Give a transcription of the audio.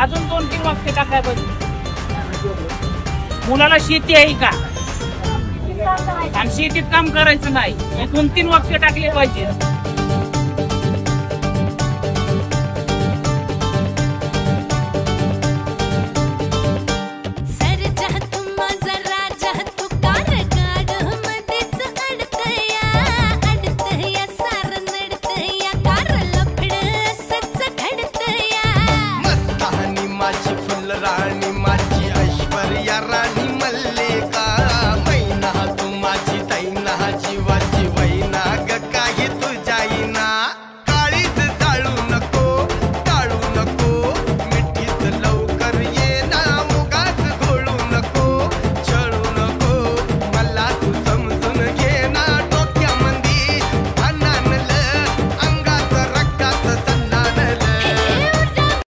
अजून 2-3 वाक्य टाकाय पाहिजे. मुलाला शेती आहे का आणि शेतीत काम करायचं नाही, हे 2-3 वाक्य टाकले पाहिजे.